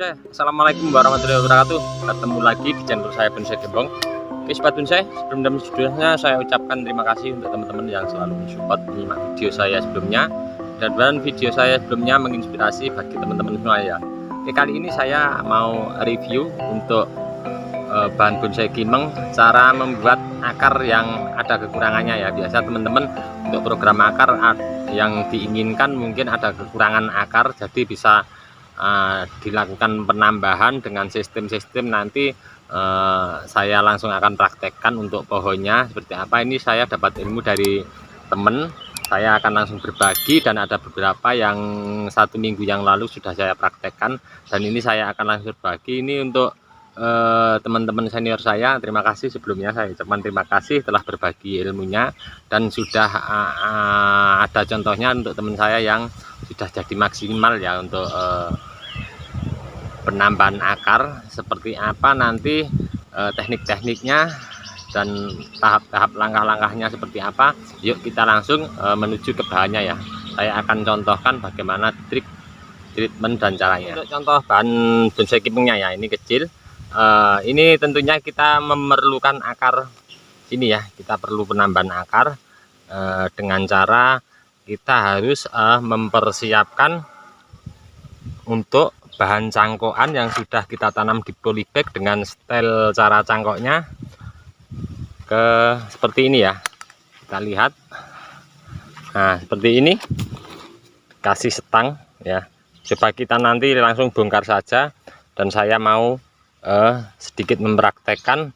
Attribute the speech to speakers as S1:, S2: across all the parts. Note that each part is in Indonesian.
S1: Tunsay, assalamualaikum warahmatullahi wabarakatuh. Ketemu lagi di channel saya Tunsay Gembong. Oke sobat Tunsay, sebelum judulnya saya ucapkan terima kasih untuk teman-teman yang selalu mensupport menyimak video saya sebelumnya. Dan video saya sebelumnya menginspirasi bagi teman-teman semua ya. Oke, kali ini saya mau review untuk bahan bonsai kimeng, cara membuat akar yang ada kekurangannya ya. Biasa teman-teman untuk program akar yang diinginkan mungkin ada kekurangan akar, jadi bisa dilakukan penambahan dengan sistem-sistem. Nanti saya langsung akan praktekkan untuk pohonnya seperti apa. Ini saya dapat ilmu dari temen, saya akan langsung berbagi, dan ada beberapa yang 1 minggu yang lalu sudah saya praktekkan, dan ini saya akan langsung berbagi. Ini untuk teman-teman senior saya. Terima kasih sebelumnya, saya ucapkan terima kasih telah berbagi ilmunya, dan sudah ada contohnya untuk teman saya yang sudah jadi maksimal ya untuk penambahan akar seperti apa nanti, teknik-tekniknya dan tahap-tahap langkah-langkahnya seperti apa. Yuk kita langsung menuju ke bahannya ya. Saya akan contohkan bagaimana treatment dan caranya. Untuk contoh bahan bonsai kimengnya ya, ini kecil. Ini tentunya kita memerlukan akar sini ya, kita perlu penambahan akar dengan cara kita harus mempersiapkan untuk bahan cangkokan yang sudah kita tanam di polybag dengan setel cara cangkoknya seperti ini ya. Kita lihat, nah seperti ini, kasih setang ya. Coba kita nanti langsung bongkar saja, dan saya mau sedikit mempraktekkan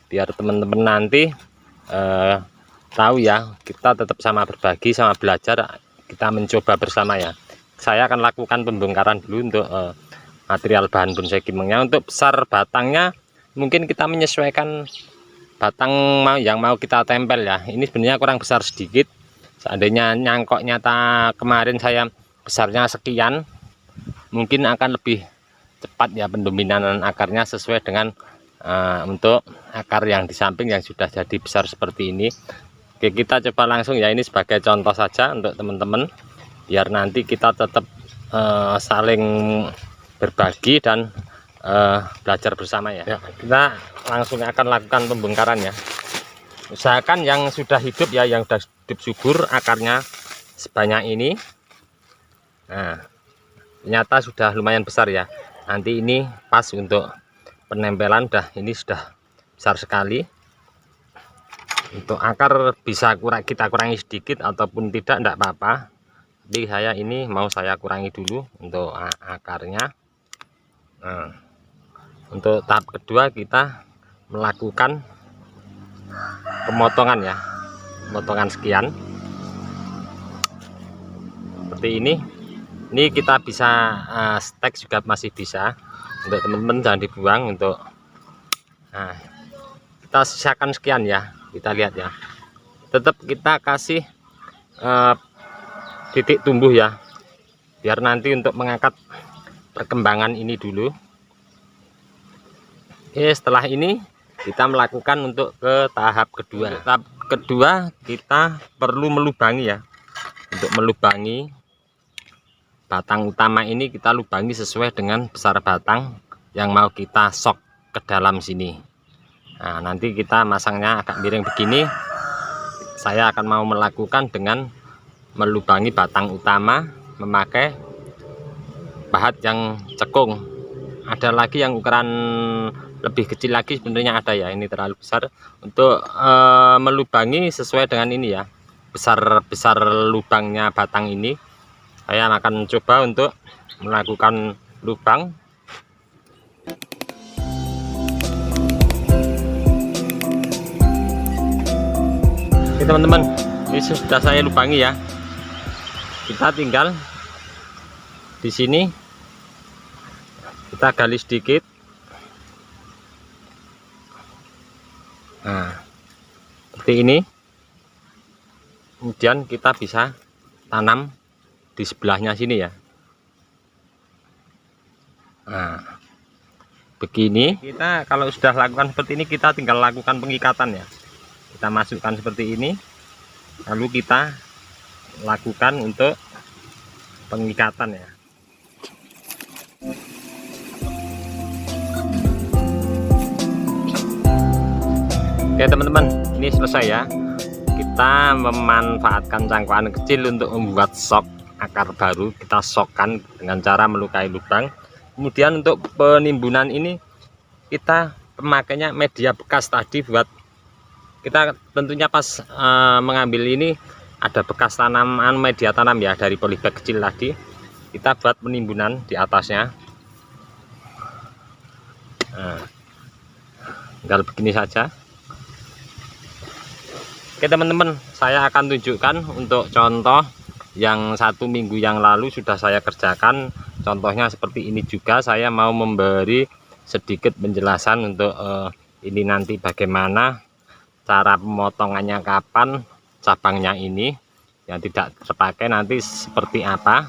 S1: biar teman-teman nanti tahu ya. Kita tetap sama berbagi, sama belajar, kita mencoba bersama ya. Saya akan lakukan pembongkaran dulu untuk material bahan bonsai kimengnya. Untuk besar batangnya mungkin kita menyesuaikan batang yang mau kita tempel ya. Ini sebenarnya kurang besar sedikit. Seandainya nyangkoknya kemarin saya besarnya sekian, mungkin akan lebih cepat ya pendominanan akarnya sesuai dengan untuk akar yang di samping yang sudah jadi besar seperti ini. Oke, kita coba langsung ya. Ini sebagai contoh saja untuk teman-teman, biar nanti kita tetap saling berbagi dan belajar bersama ya. Kita langsung akan lakukan pembongkaran ya. Usahakan yang sudah hidup ya, yang sudah hidup subur akarnya sebanyak ini. Nah, ternyata sudah lumayan besar ya. Nanti ini pas untuk penempelan, ini sudah besar sekali. Untuk akar bisa kita kurangi sedikit ataupun tidak apa-apa. Jadi saya ini mau saya kurangi dulu untuk akarnya. Nah, untuk tahap kedua kita melakukan pemotongan ya, pemotongan sekian seperti ini. Ini kita bisa stek juga masih bisa, untuk teman-teman jangan dibuang. Untuk kita sisakan sekian ya, kita lihat ya. Tetap kita kasih titik tumbuh ya, biar nanti untuk mengangkat perkembangan ini dulu. Oke, setelah ini kita melakukan untuk ke tahap kedua. Tahap kedua kita perlu melubangi ya. Untuk melubangi batang utama ini, kita lubangi sesuai dengan besar batang yang mau kita sok ke dalam sini. Nah, nanti kita masangnya agak miring begini. Saya akan mau melakukan dengan melubangi batang utama memakai bahat yang cekung. Ada lagi yang ukuran lebih kecil lagi sebenarnya ada ya, ini terlalu besar. Untuk melubangi sesuai dengan ini ya, besar lubangnya batang ini. Saya akan coba untuk melakukan lubang. Oke teman-teman, ini sudah saya lubangi ya. Kita tinggal di sini kita gali sedikit. Nah, seperti ini. Kemudian kita bisa tanam di sebelahnya sini ya. Nah, begini. Kita kalau sudah lakukan seperti ini, kita tinggal lakukan pengikatan ya. Kita masukkan seperti ini, lalu kita lakukan untuk pengikatan ya. Oke teman-teman, ini selesai ya. Kita memanfaatkan cangkruan kecil untuk membuat sok akar baru. Kita sokkan dengan cara melukai lubang. Kemudian untuk penimbunan ini kita pemakainya media bekas tadi, buat kita tentunya pas mengambil ini ada bekas tanaman media tanam ya dari polybag kecil tadi. Kita buat penimbunan di atasnya. Nah, tinggal begini saja. Oke teman-teman, saya akan tunjukkan untuk contoh yang 1 minggu yang lalu sudah saya kerjakan. Contohnya seperti ini juga. Saya mau memberi sedikit penjelasan untuk ini nanti bagaimana cara pemotongannya, kapan cabangnya ini yang tidak terpakai nanti seperti apa.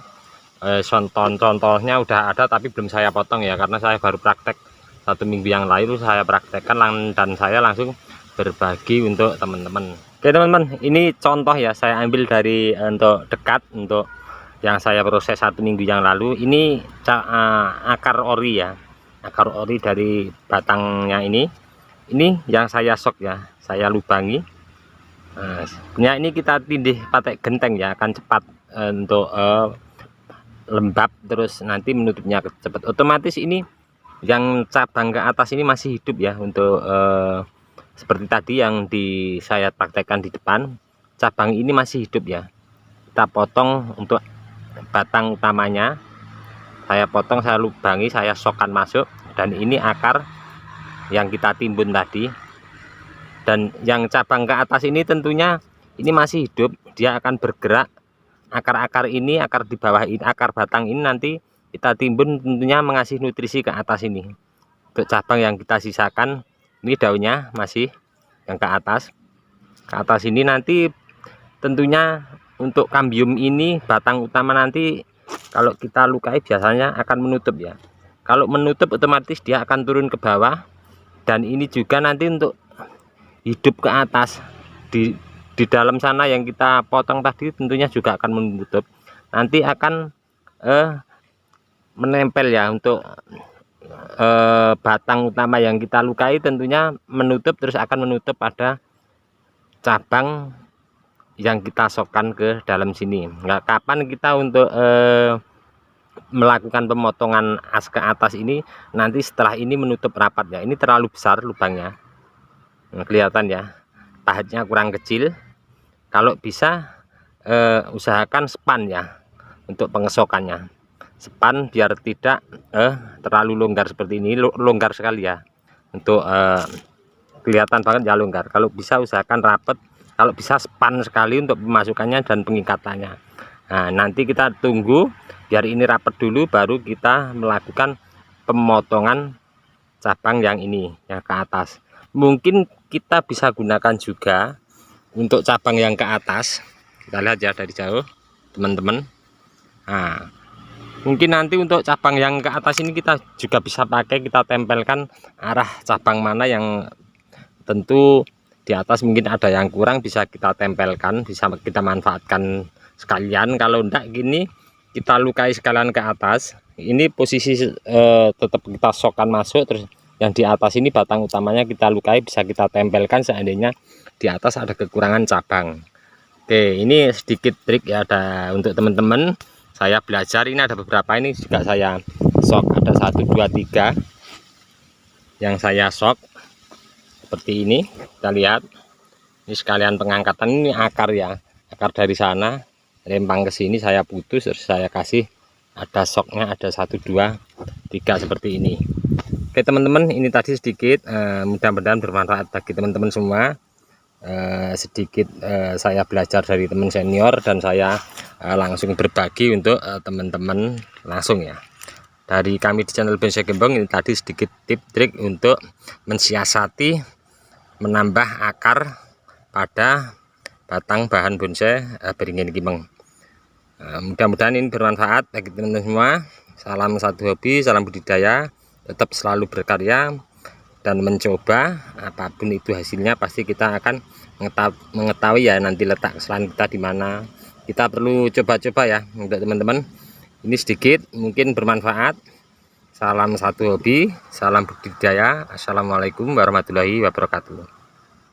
S1: Contohnya udah ada tapi belum saya potong ya, karena saya baru praktek 1 minggu yang lalu saya praktekkan dan saya langsung berbagi untuk teman-teman. Oke teman-teman, ini contoh ya, saya ambil dari untuk dekat, untuk yang saya proses 1 minggu yang lalu. Ini akar ori ya, akar ori dari batangnya ini yang saya sok ya, saya lubangi. Nah, sebenarnya ini kita tindih pakai genteng ya, akan cepat untuk lembab, terus nanti menutupnya cepat. Otomatis ini yang cabang ke atas ini masih hidup ya, untuk seperti tadi yang saya praktekkan di depan. Cabang ini masih hidup ya, kita potong untuk batang utamanya, saya potong, saya lubangi, saya sokkan masuk. Dan ini akar yang kita timbun tadi. Dan yang cabang ke atas ini tentunya ini masih hidup, dia akan bergerak. Akar-akar ini, akar di bawah ini, akar batang ini nanti kita timbun, tentunya mengasih nutrisi ke atas ini. Untuk cabang yang kita sisakan, ini daunnya masih yang ke atas. Ke atas ini nanti tentunya untuk kambium ini, batang utama nanti kalau kita lukai biasanya akan menutup ya. Kalau menutup otomatis dia akan turun ke bawah. Dan ini juga nanti untuk hidup ke atas di dalam sana yang kita potong tadi tentunya juga akan menutup. Nanti akan menempel ya, untuk batang utama yang kita lukai tentunya menutup, terus akan menutup pada cabang yang kita sokkan ke dalam sini. Nah, kapan kita untuk melakukan pemotongan as ke atas ini, nanti setelah ini menutup rapat ya. Ini terlalu besar lubangnya, nah, kelihatan ya, pahatnya kurang kecil. Kalau bisa usahakan span ya untuk pengesokannya, span biar tidak terlalu longgar seperti ini. Longgar sekali ya, untuk kelihatan banget ya longgar. Kalau bisa usahakan rapet, kalau bisa span sekali untuk pemasukannya dan pengikatannya. Nah, nanti kita tunggu biar ini rapet dulu, baru kita melakukan pemotongan cabang yang ini yang ke atas. Mungkin kita bisa gunakan juga untuk cabang yang ke atas. Kita lihat ya dari jauh teman-teman. Nah, mungkin nanti untuk cabang yang ke atas ini kita juga bisa pakai, kita tempelkan arah cabang mana yang tentu di atas mungkin ada yang kurang, bisa kita tempelkan, bisa kita manfaatkan sekalian. Kalau enggak gini, kita lukai sekalian ke atas. Ini posisi tetap kita sokkan masuk, terus yang di atas ini batang utamanya kita lukai, bisa kita tempelkan seandainya di atas ada kekurangan cabang. Oke, ini sedikit trik ya, ada untuk teman-teman. Saya belajar, ini ada beberapa, ini juga saya sok, ada 1 2 3 yang saya sok seperti ini. Kita lihat ini sekalian pengangkatan, ini akar ya, akar dari sana lempang ke sini, saya putus, terus saya kasih, ada soknya, ada 1 2 3 seperti ini. Oke teman-teman, ini tadi sedikit, mudah-mudahan bermanfaat bagi teman-teman semua. Sedikit saya belajar dari teman senior, dan saya langsung berbagi untuk teman-teman langsung ya. Dari kami di channel Bonsai Gembong, ini tadi sedikit tip trik untuk mensiasati menambah akar pada batang bahan bonsai beringin gembong. Mudah-mudahan ini bermanfaat bagi teman-teman semua. Salam satu hobi, salam budidaya, tetap selalu berkarya dan mencoba. Apapun itu hasilnya, pasti kita akan mengetahui ya nanti letak kesalahan kita di mana. Kita perlu coba-coba ya untuk teman-teman. Ini sedikit mungkin bermanfaat. Salam satu hobi, salam budidaya. Assalamualaikum warahmatullahi wabarakatuh.